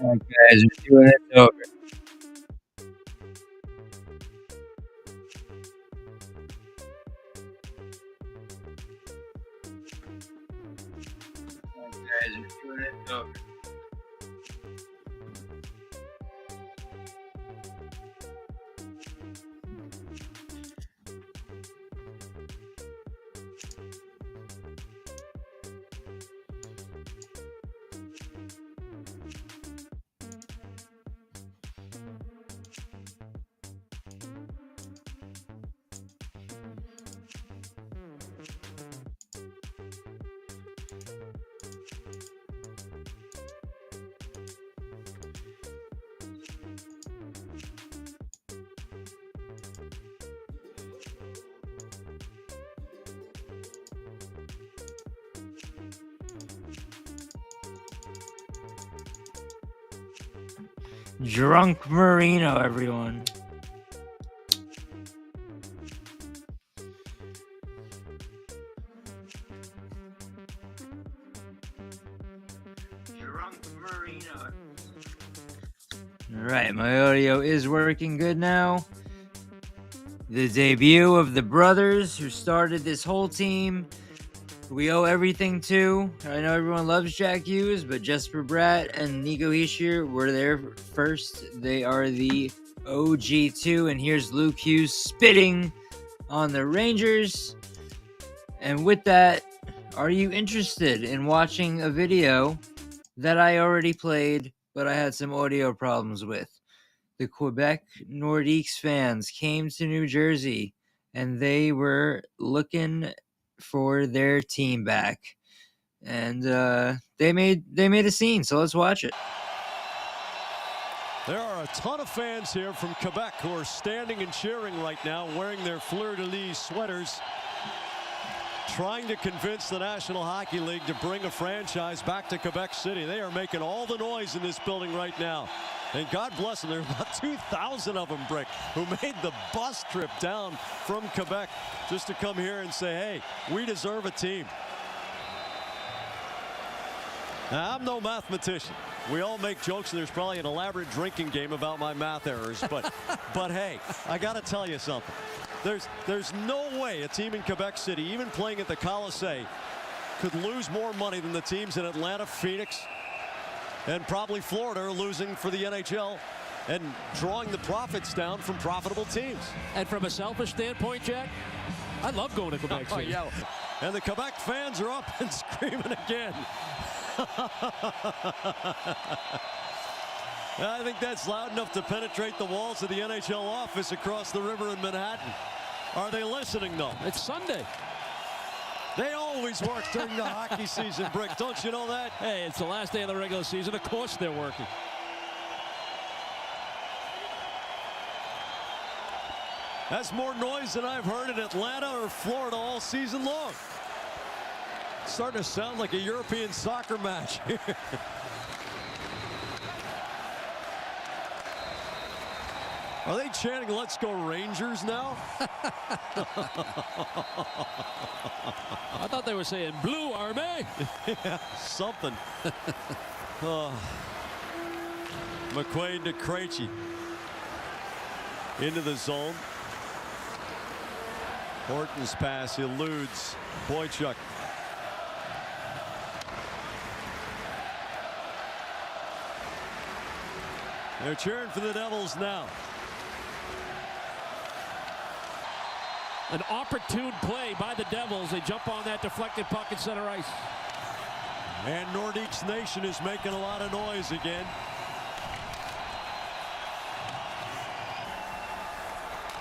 Alright, guys, we're doing it over. Alright, guys, we're doing it over. Drunk Marino, everyone. Drunk Marino. Alright, my audio is working good now. The debut of the brothers who started this whole team. We owe everything to. I know everyone loves Jack Hughes, but Jesper Bratt and Nico Hischier were there first. They are the OG2, and here's Luke Hughes spitting on the Rangers. And with that, are you interested in watching a video that I already played, but I had some audio problems with? The Quebec Nordiques fans came to New Jersey, and they were looking for their team back, and they made a scene. So let's watch it. There are a ton of fans here from Quebec who are standing and cheering right now, wearing their fleur-de-lis sweaters, trying to convince the National Hockey League to bring a franchise back to Quebec City. They are making all the noise in this building right now. And God bless them, there are about 2,000 of them, Brick, who made the bus trip down from Quebec just to come here and say, hey, we deserve a team. Now, I'm no mathematician. We all make jokes, and there's probably an elaborate drinking game about my math errors. But hey, I got to tell you something. There's no way a team in Quebec City, even playing at the Colisée, could lose more money than the teams in Atlanta, Phoenix, and probably Florida are losing for the NHL and drawing the profits down from profitable teams. And from a selfish standpoint, Jack, I love going to Quebec City. Yeah. And the Quebec fans are up and screaming again. I think that's loud enough to penetrate the walls of the NHL office across the river in Manhattan. Are they listening, though? It's Sunday. They always work during the hockey season, Brick. Don't you know that? Hey, it's the last day of the regular season. Of course they're working. That's more noise than I've heard in Atlanta or Florida all season long. It's starting to sound like a European soccer match. Are they chanting, let's go Rangers now? I thought they were saying Blue Army. Yeah, something. McQuaid to Krejci. Into the zone. Horton's pass eludes Boychuk. They're cheering for the Devils now. An opportune play by the Devils. They jump on that deflected puck in center ice. And Nordiques Nation is making a lot of noise again.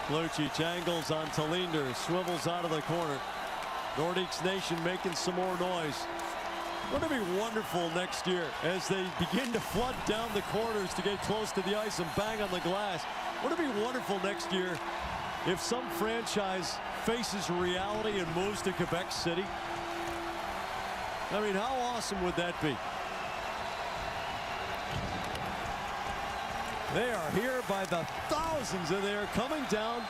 Lucic angles on Talinder, swivels out of the corner. Nordiques Nation making some more noise. Wouldn't it be wonderful next year as they begin to flood down the corners to get close to the ice and bang on the glass? Wouldn't it be wonderful next year if some franchise faces reality and moves to Quebec City? I mean, how awesome would that be? They are here by the thousands, and they are coming down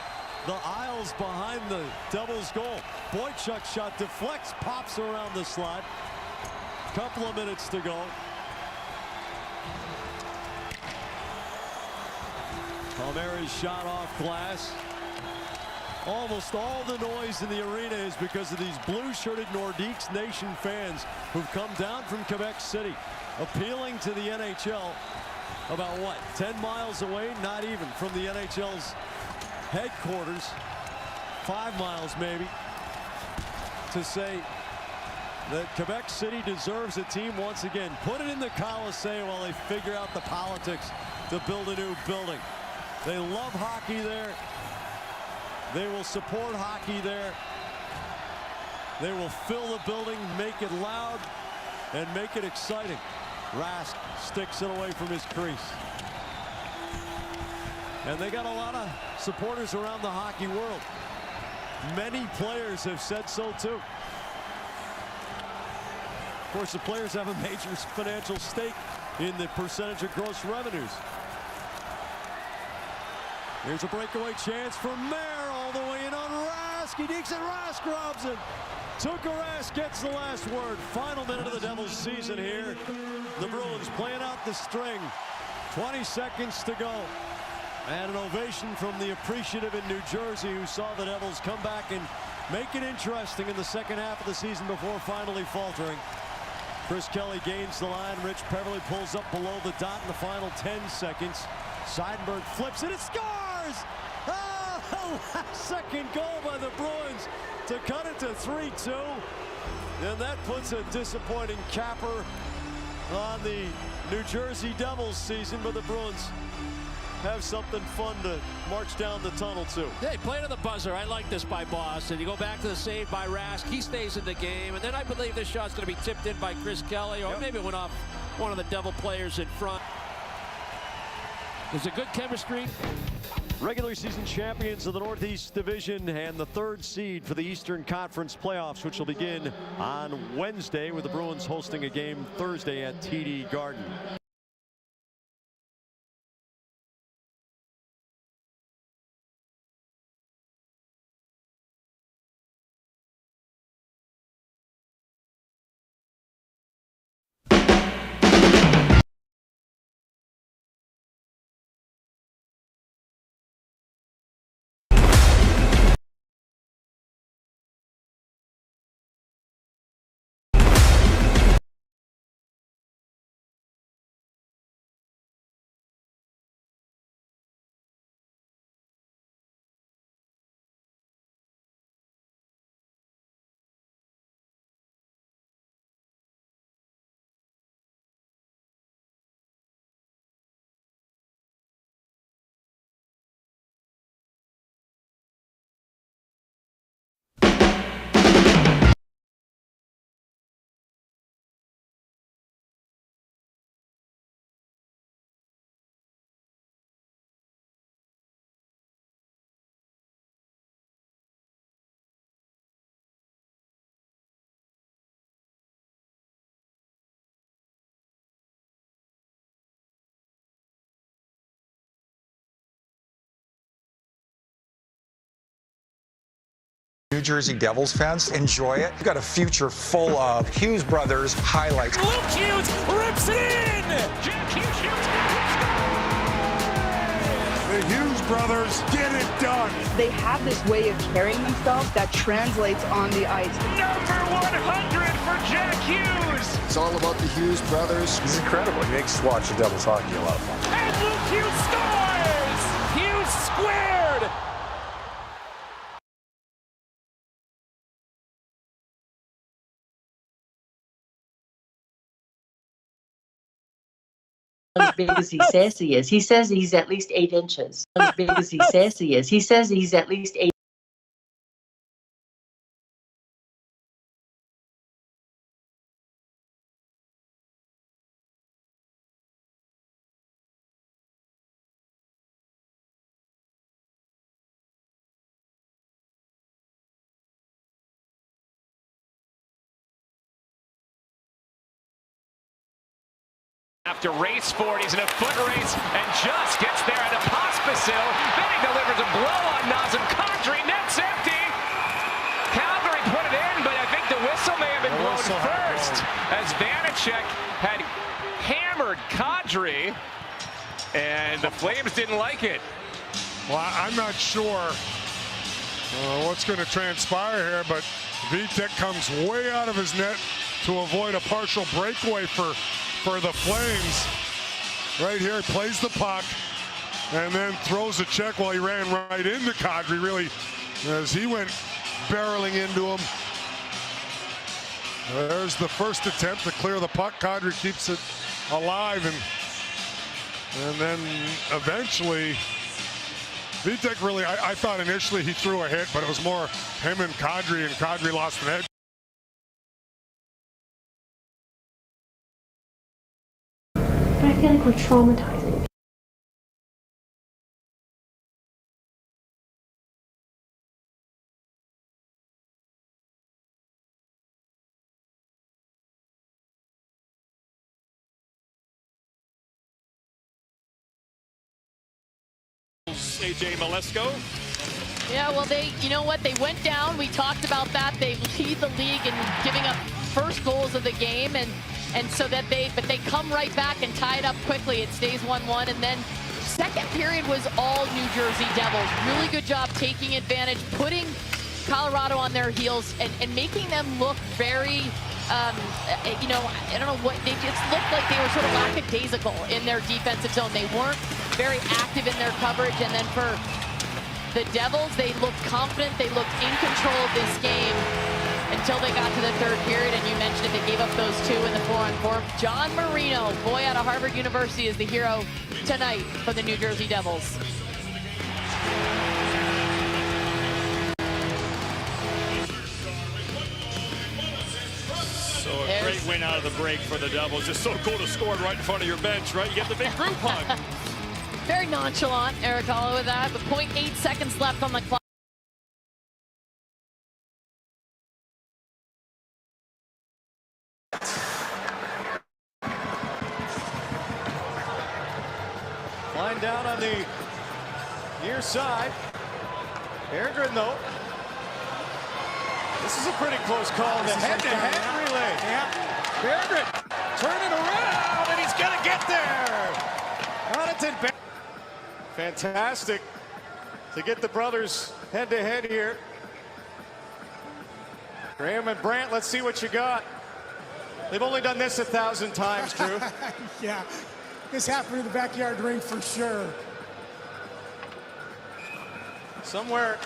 the aisles behind the Devils' goal. Boychuk shot deflects, pops around the slot. Couple of minutes to go. Palmieri's shot off glass. Almost all the noise in the arena is because of these blue-shirted Nordiques Nation fans who've come down from Quebec City, appealing to the NHL about, what, 10 miles away? Not even from the NHL's headquarters, 5 miles maybe, to say that Quebec City deserves a team once again. Put it in the Coliseum while they figure out the politics to build a new building. They love hockey there. They will support hockey there. They will fill the building, make it loud, and make it exciting. Rask sticks it away from his crease. And they got a lot of supporters around the hockey world. Many players have said so too. Of course, the players have a major financial stake in the percentage of gross revenues. Here's a breakaway chance for Mayer, all the way in on Rask. He digs it, Rask robs it. Tuukka Rask gets the last word. Final minute of the Devils' season here. The Bruins playing out the string. 20 seconds to go. And an ovation from the appreciative in New Jersey who saw the Devils come back and make it interesting in the second half of the season before finally faltering. Chris Kelly gains the line. Rich Peverley pulls up below the dot in the final 10 seconds. Seidenberg flips it. It scores! Oh, last second goal by the Bruins to cut it to 3-2. And that puts a disappointing capper on the New Jersey Devils season, but the Bruins have something fun to march down the tunnel to. Hey, play to the buzzer. I like this by Boston. You go back to the save by Rask. He stays in the game. And then I believe this shot's going to be tipped in by Chris Kelly, or maybe it went off one of the Devil players in front. There's a good chemistry. Regular season champions of the Northeast Division and the 3rd seed for the Eastern Conference playoffs, which will begin on Wednesday with the Bruins hosting a game Thursday at TD Garden. New Jersey Devils fans, enjoy it. You've got a future full of Hughes brothers highlights. Luke Hughes rips it in! Jack Hughes shoots it! The Hughes brothers get it done. They have this way of carrying themselves that translates on the ice. Number 100 for Jack Hughes! It's all about the Hughes brothers. He's incredible. He makes watching Devils hockey a lot of fun. And Luke Hughes scores! Hughes squared! As big as he says he is. He says he's at least 8 inches. As big as he says he is. He says he's at least 8. After race for it, he's in a foot race and just gets there at a Pospisil. Then he delivers a blow on Nazem Kadri. Net's empty. Calgary put it in, but I think the whistle may have been blown first as Vanacek had hammered Kadri, and the Flames didn't like it. Well, I'm not sure what's going to transpire here, but Vitek comes way out of his net to avoid a partial breakaway for the Flames. Right here, plays the puck and then throws a check while he ran right into Kadri, really, as he went barreling into him. There's the first attempt to clear the puck. Kadri keeps it alive, and then eventually Vitek really, I thought initially he threw a hit, but it was more him and Kadri lost an edge. But I feel like we're traumatizing. AJ Malesko. Yeah, well, you know what? They went down. We talked about that. They lead the league in giving up first goals of the game, and so that they come right back and tie it up quickly. It stays 1-1, and then second period was all New Jersey Devils. Really good job taking advantage, putting Colorado on their heels, and making them look very, you know, I don't know what, they just looked like they were sort of lackadaisical in their defensive zone. They weren't very active in their coverage, and then for the Devils, they looked confident, they looked in control of this game until they got to the third period, and you mentioned it, they gave up those two in the 4-on-4. John Marino, boy out of Harvard University, is the hero tonight for the New Jersey Devils. So a great win out of the break for the Devils. Just so cool to score it right in front of your bench, right? You get the big group hug. Very nonchalant, Eric Holla with that, but 0.8 seconds left on the clock. Line down on the near side. Ergren, though. This is a pretty close call. The head-to-head relay. Yeah. Ergren turning around, and he's going to get there. Connaughton. Fantastic to get the brothers head-to-head here. Graham and Brandt, let's see what you got. They've only done this 1,000 times, Drew. Yeah, this happened in the backyard ring for sure. Somewhere,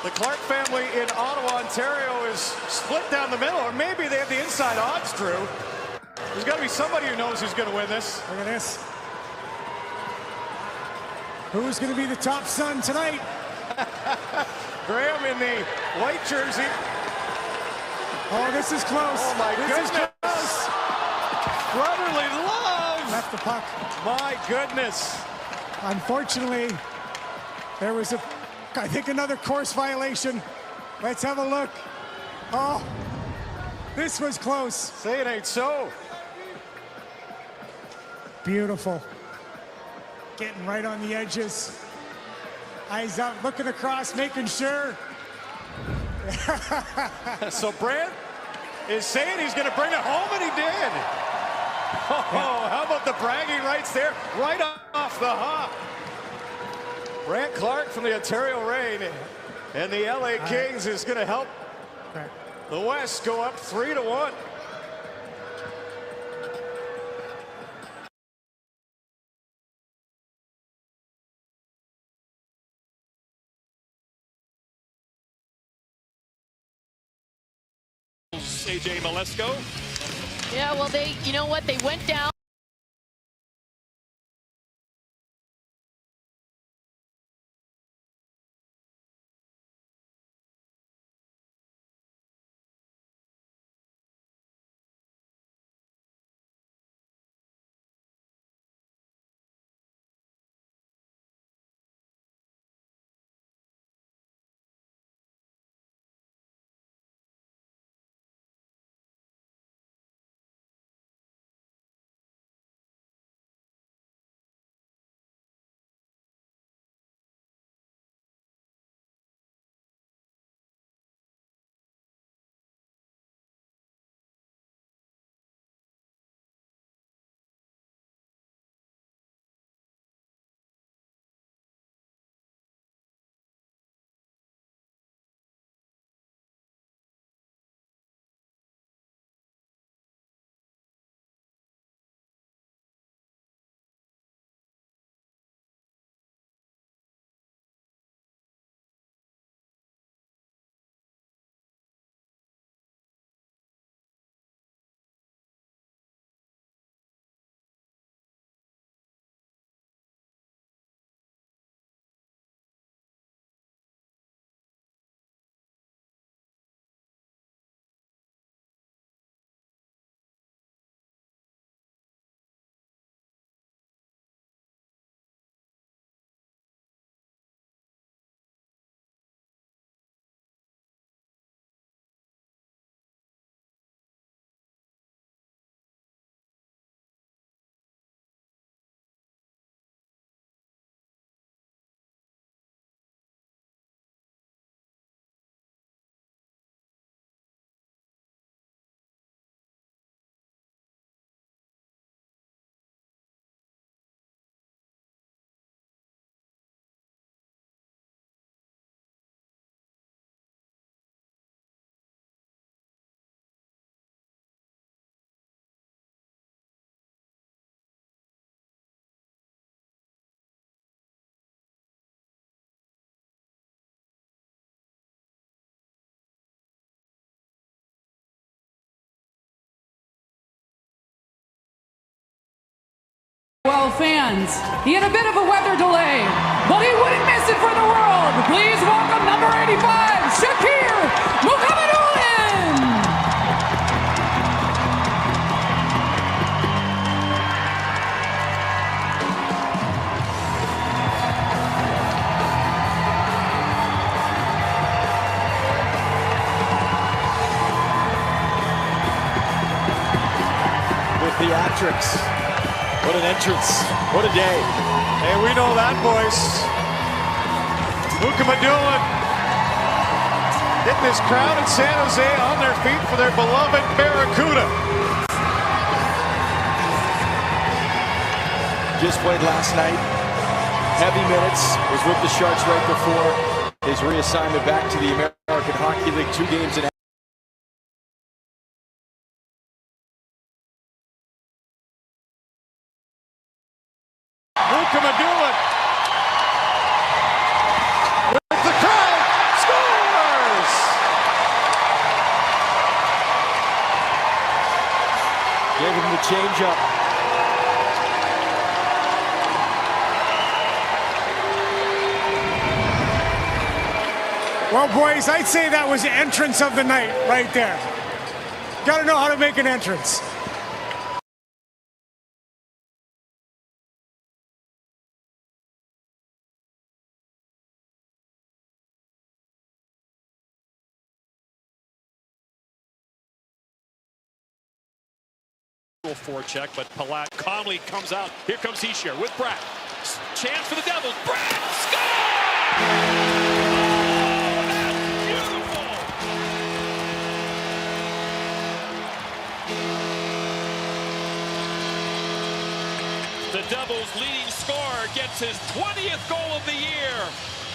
the Clark family in Ottawa, Ontario is split down the middle, or maybe they have the inside odds, Drew. There's got to be somebody who knows who's going to win this. Look at this. Who's going to be the top son tonight? Graham in the white jersey. Oh, this is close. Oh, my goodness. This is close. Brotherly love. Left the puck. My goodness. Unfortunately, there was I think another course violation. Let's have a look. Oh, this was close. Say it ain't so. Beautiful. Getting right on the edges. Eyes up, looking across, making sure. So Brandt is saying he's going to bring it home, and he did. Oh, how about the bragging rights there? Right off the hop. Brandt Clark from the Ontario Reign and the LA Kings is going to help the West go up 3-1. AJ Malesko. Yeah, well, you know what? They went down. fans. He had a bit of a weather delay, but he wouldn't miss it for the world. Please welcome number 85, Shakir Muhammadulin. Theatrics. What an entrance. What a day. And we know that, boys. Muhammadulin getting this crowd in San Jose on their feet for their beloved Barracuda. Just played last night. Heavy minutes. Was with the Sharks right before his reassignment back to the American Hockey League. 2 games in Muhammadulin with the crowd scores! Gave him the changeup. Well, boys, I'd say that was the entrance of the night right there. Got to know how to make an entrance. Forecheck, but Palat calmly comes out. Here comes Hischier with Bratt. Chance for the Devils. Bratt scores! Beautiful! The Devils' leading scorer gets his 20th goal of the year.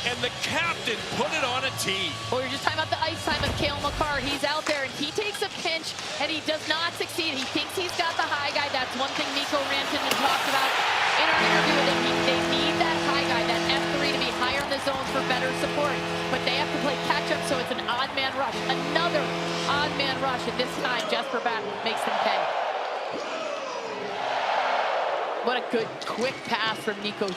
And the captain put it on a tee. Well, you're just talking about the ice time of Cale Makar. He's out there and he takes a pinch and he does not succeed. He thinks he's got the high guy. That's one thing Mikko Rantanen talked about in our interview with him. They need that high guy, that F3 to be higher in the zone for better support. But they have to play catch up, so it's an odd man rush. Another odd man rush, and this time Jesper Bratt makes them pay. What a good quick pass from Nico.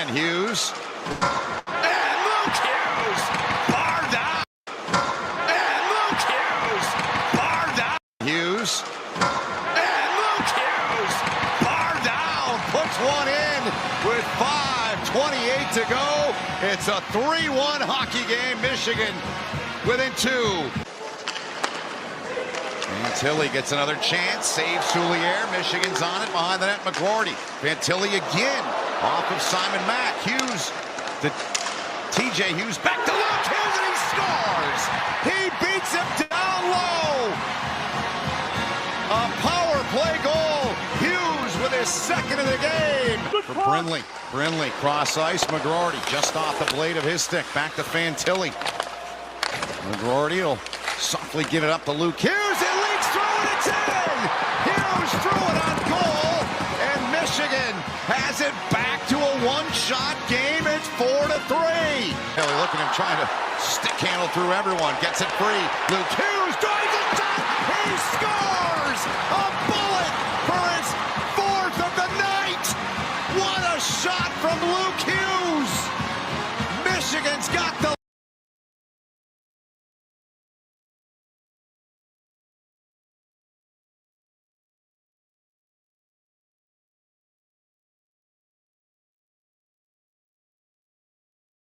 And Hughes. And to go. It's a 3-1 hockey game. Michigan within 2. Fantilli gets another chance, saves Soulier. Michigan's on it behind the net. McGroarty. Fantilli again off of Simon Mack. Hughes to TJ Hughes, back to Luke Hughes, and he scores. He beats him down low. A power play goal. Hughes with his second of the game. For Brindley. Brindley cross ice. McGroarty just off the blade of his stick. Back to Fantilli. McGroarty will softly give it up to Luke Hughes. It leaks through and it's in. Hughes threw it on goal, and Michigan has it back to a one-shot game. It's 4-3. Kelly, look at him trying to stick handle through everyone. Gets it free. Luke Hughes drives a shot. He scores a bullet for his 4th of the night. What a shot from Luke Hughes. Michigan's got the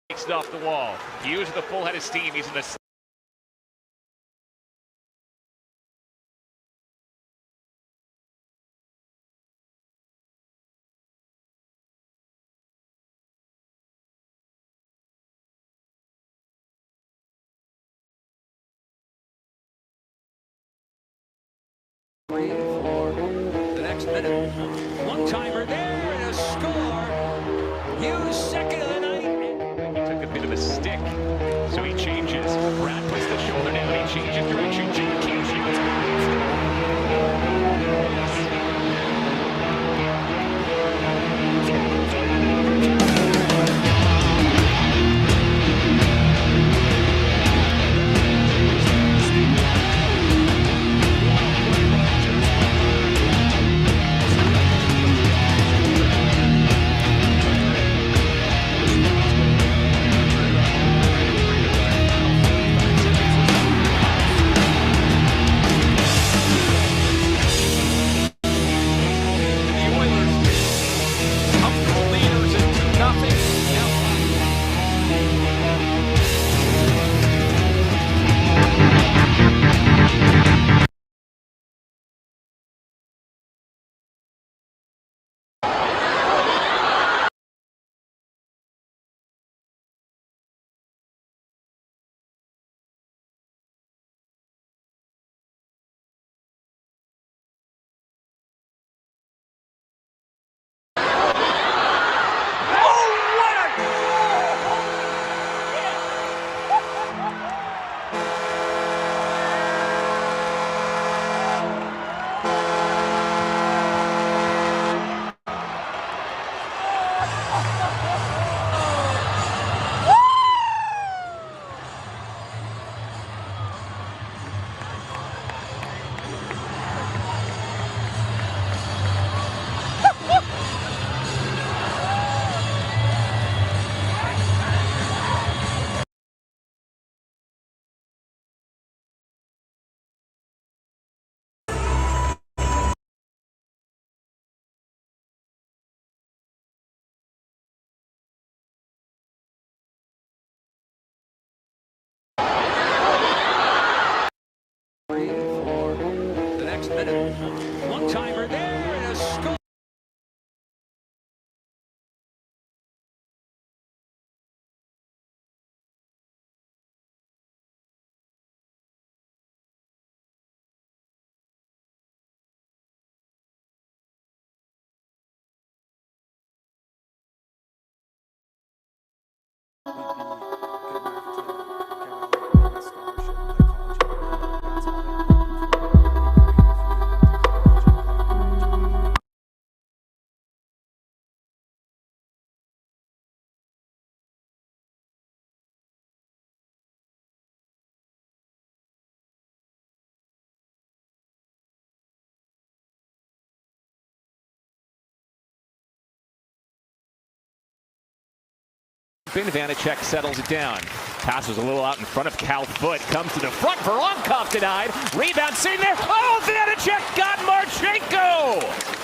takes it off the wall. Hughes with a full head of steam. He's in the for the next minute. One-timer there and a score. Hughes second of the night. He took a bit of a stick, so he changes. Brad puts the shoulder down. He changes direction. For the next minute. One-timer there and a score. Vanacek settles it down. Pass was a little out in front of Cal Foot. Comes to the front. Voronkov denied. Rebound sitting there. Oh, Vanacek got Marchenko.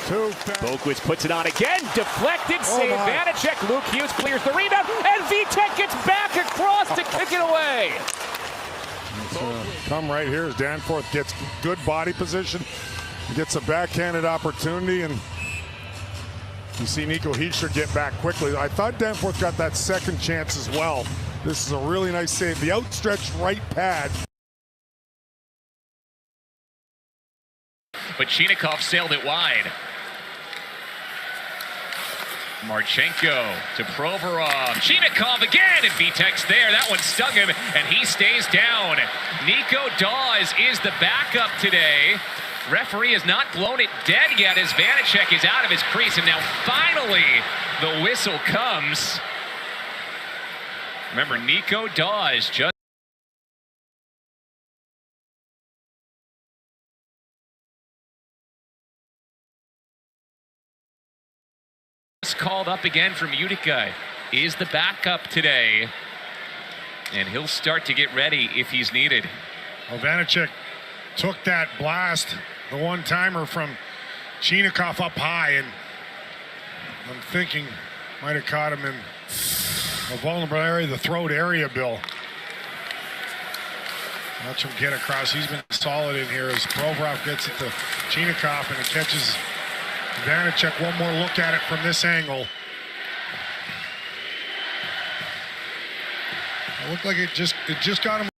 Two. Bokwitz puts it on again. Deflected. Save. Vanacek. Luke Hughes clears the rebound. And Vitek gets back across to kick it away. Come right here as Danforth gets good body position. Gets a backhanded opportunity. And you see Nico Hischier get back quickly. I thought Danforth got that second chance as well. This is a really nice save. The outstretched right pad. But Chinakhov sailed it wide. Marchenko to Provorov. Chinakhov again, and Vitek's there. That one stung him, and he stays down. Nico Dawes is the backup today. Referee has not blown it dead yet as Vanacek is out of his crease, and now finally the whistle comes. Remember, Nico Dawes just called up again from Utica, is the backup today, and he'll start to get ready if he's needed. Well, Vanacek took that blast, the one-timer from Chinakhov up high, and I'm thinking might have caught him in a vulnerable area, the throat area, Bill. Watch him get across. He's been solid in here as Provorov gets it to Chinakhov, and it catches Vanacek. One more look at it from this angle. It looked like it just got him.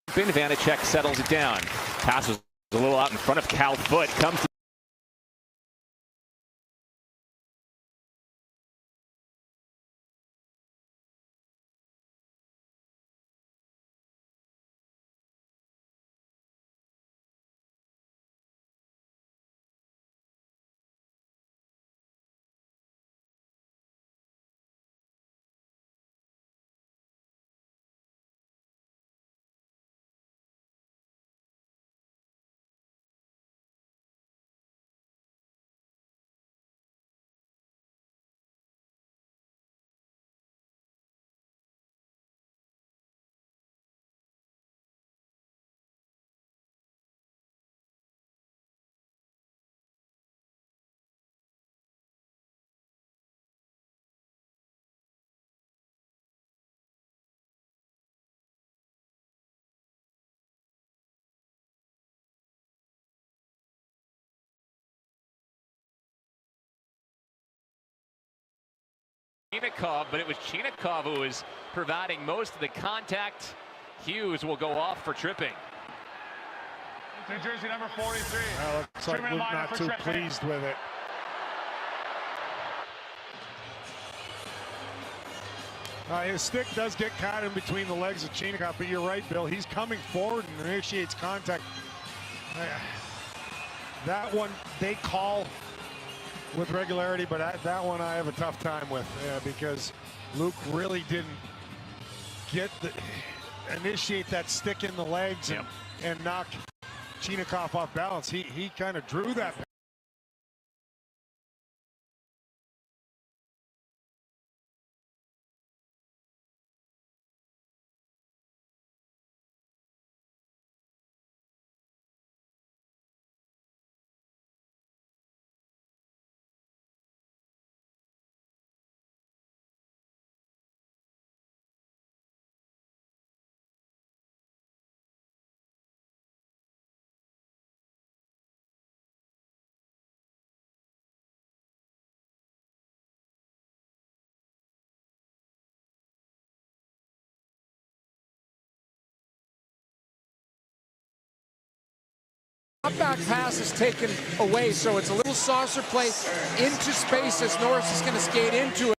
Vanacek settles it down. Passes a little out in front of Cal Foot. Comes to Chinakhov, but it was Chinakhov who was providing most of the contact. Hughes will go off for tripping. Jersey number 43. Looks like Luke not too pleased with it. His stick does get caught in between the legs of Chinakhov, but you're right, Bill. He's coming forward and initiates contact. That one they call with regularity, but that one I have a tough time with because Luke really didn't initiate that stick in the legs and knock Chinakhov off balance. He kind of drew that. Back pass is taken away, so it's a little saucer play into space as Norris is going to skate into it.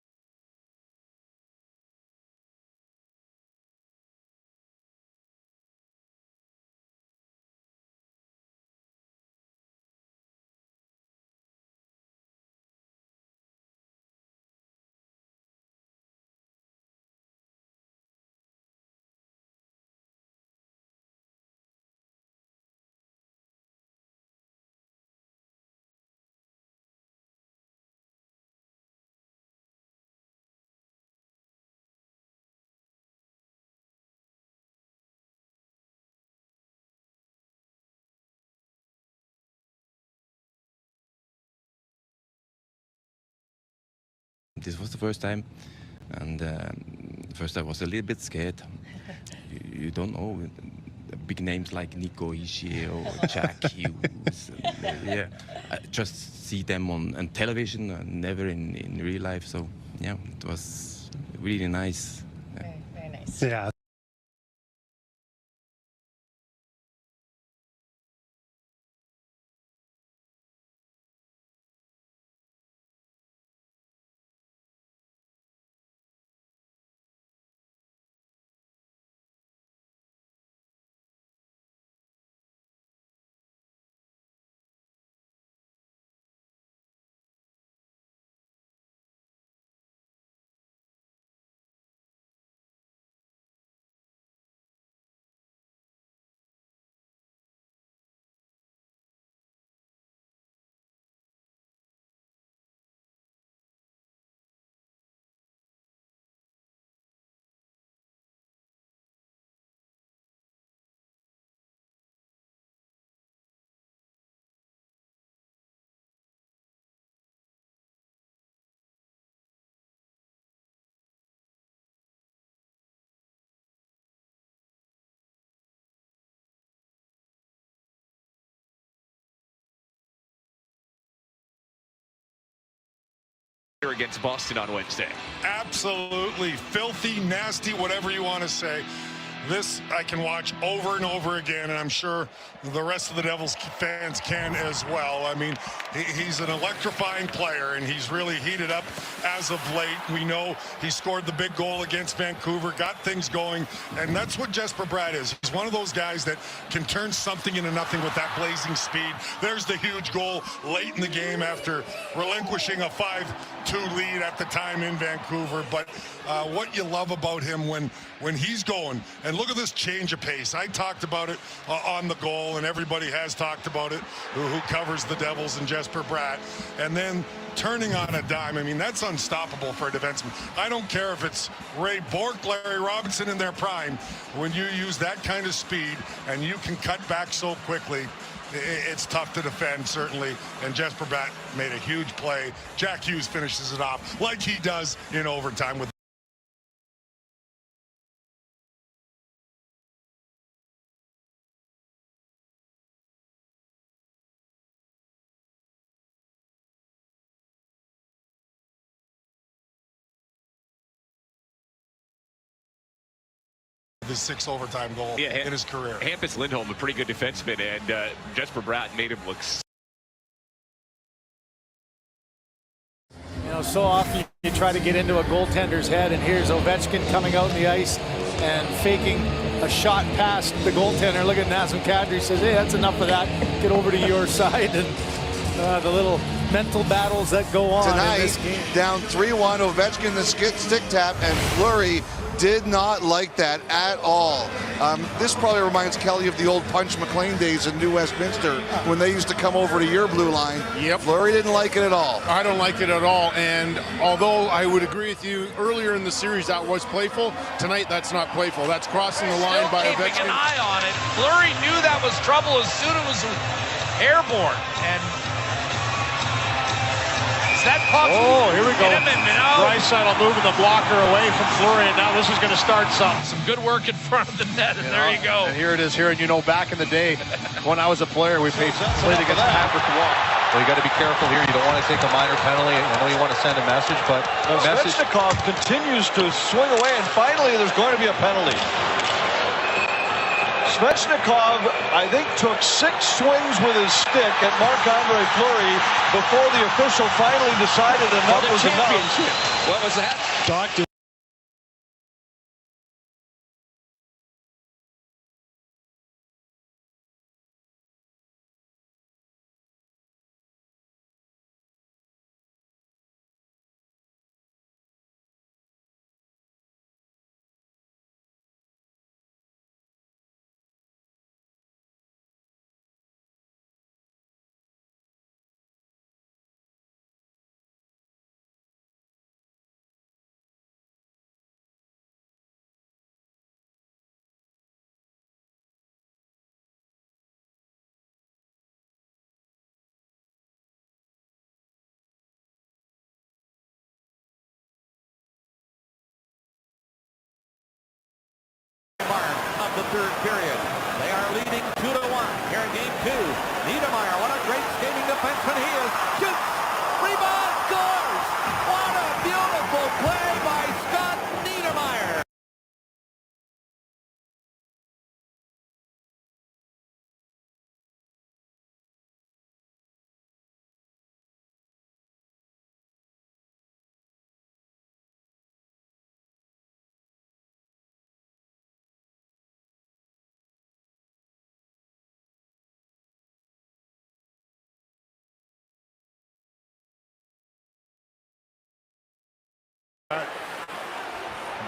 This was the first time, and first I was a little bit scared. You don't know big names like Nico Ishii or Jack Hughes. Yeah, I just see them on television, never in real life. So yeah, it was really nice. Very nice. Yeah. Against Boston on Wednesday. Absolutely filthy, nasty, whatever you want to say. This I can watch over and over again, and I'm sure the rest of the Devils fans can as well. I mean, he's an electrifying player, and he's really heated up as of late. We know he scored the big goal against Vancouver, got things going, and that's what Jesper Bratt is. He's one of those guys that can turn something into nothing with that blazing speed. There's the huge goal late in the game after relinquishing a 5-2 lead at the time in Vancouver. But what you love about him when he's going, and look at this change of pace. I talked about it on the goal, and everybody has talked about it who covers the Devils and Jesper Bratt. And then turning on a dime, I mean, that's unstoppable for a defenseman. I don't care if it's Ray Bourque, Larry Robinson in their prime. When you use that kind of speed and you can cut back so quickly, it's tough to defend, certainly. And Jesper Bratt made a huge play. Jack Hughes finishes it off like he does in overtime with his 6th overtime goal in his career. Hampus Lindholm, a pretty good defenseman, and Jesper Bratt made him look. You know, so often you try to get into a goaltender's head, and here's Ovechkin coming out in the ice and faking a shot past the goaltender. Look at Nazem Kadri, says, hey, that's enough of that. Get over to your side. And the little mental battles that go on tonight, in this game. Down 3-1, Ovechkin the stick tap, and Fleury did not like that at all. This probably reminds Kelly of the old Punch McLean days in New Westminster when they used to come over to your blue line. Yep. Fleury didn't like it at all. I don't like it at all, and although I would agree with you, earlier in the series that was playful, tonight that's not playful. That's crossing the line by keeping Ovechkin. An eye on it. Fleury knew that was trouble as soon as it was airborne, and that puck. Oh, here we go. Now Draisaitl moving the blocker away from Fleury, and now this is going to start something. some good work in front of the net, and there you go. And here it is here, and you know, back in the day, when I was a player, we played against Patrick Waugh. Well, you got to be careful here. You don't want to take a minor penalty. I know you want to send a message, but Svechnikov continues to swing away, and finally there's going to be a penalty. Svechnikov, I think, took 6 swings with his stick at Marc-Andre Fleury before the official finally decided enough was enough. What was that? Doctor. third period. They are leading 2-1 here in game 2. Niedermeyer, what a great skating defenseman he is. Shoots, rebound, scores! What a beautiful play by Scott Niedermeyer.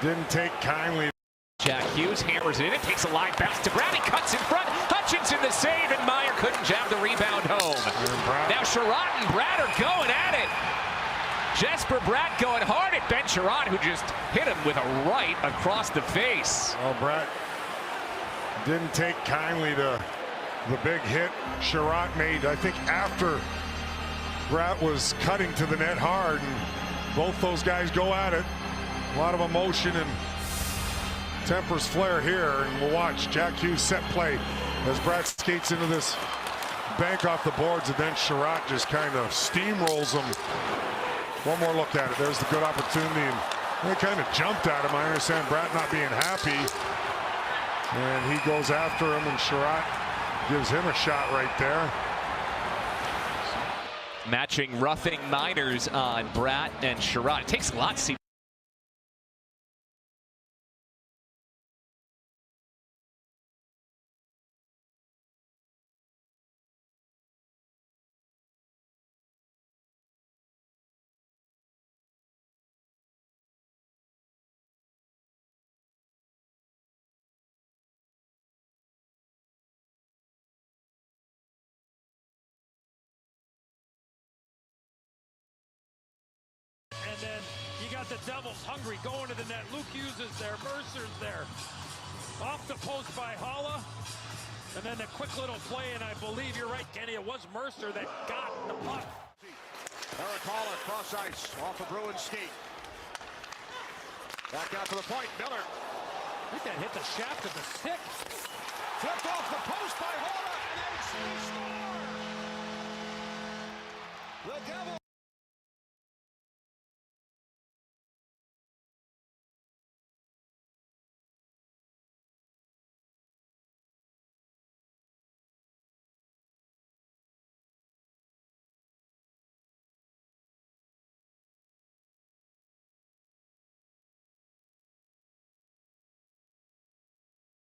Didn't take kindly. Jack Hughes hammers it in. It takes a line bounce to Brad. He cuts in front. Hutchinson the save, and Meyer couldn't jab the rebound home. Now Sherratt and Brad are going at it. Jesper Bratt going hard at Ben Sherratt, who just hit him with a right across the face. Well, Bratt didn't take kindly to the big hit Sherratt made, I think, after Bratt was cutting to the net hard, and both those guys go at it. A lot of emotion and tempers flare here, and we'll watch Jack Hughes set play as Bratt skates into this bank off the boards, and then Sherratt just kind of steamrolls him. One more look at it. There's the good opportunity, and they kind of jumped at him. I understand Bratt not being happy, and he goes after him, and Sherratt gives him a shot right there. Matching roughing minors on Bratt and Sherratt. It takes a lot to see. And then you got the Devils hungry going to the net. Luke Hughes is there. Mercer's there. Off the post by Holla. And then the quick little play, and I believe you're right, Kenny. It was Mercer that got the puck. Eric Holla cross ice off a Bruin skate. Back out to the point. Miller. I think that hit the shaft of the stick. Flipped off the post by Holla, and then score. The Devils.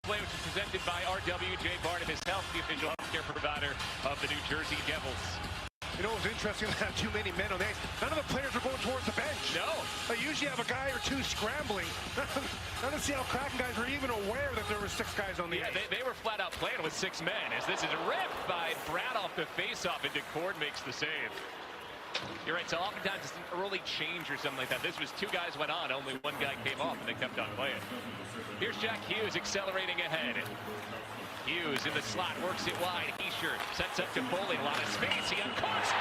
Play, which is presented by RWJ Barnabas Health, the official healthcare provider of the New Jersey Devils. You know, it was interesting to have too many men on the ice. None of the players were going towards the bench. No. They usually have a guy or two scrambling. None of the Seattle Kraken guys were even aware that there were 6 guys on the ice. They were flat out playing with 6 men, as this is ripped by Brad off the faceoff, and DeCord makes the save. You're right, so oftentimes it's an early change or something like that. This was 2 guys went on, only 1 guy came off, and they kept on playing. Here's Jack Hughes accelerating ahead. Hughes in the slot, works it wide. He-shirt sets up to Foley, a lot of space. He uncorks.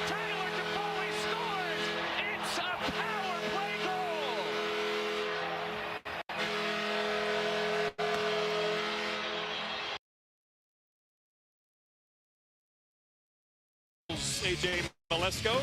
Tyler Toffoli scores. It's a power play goal. AJ Malesko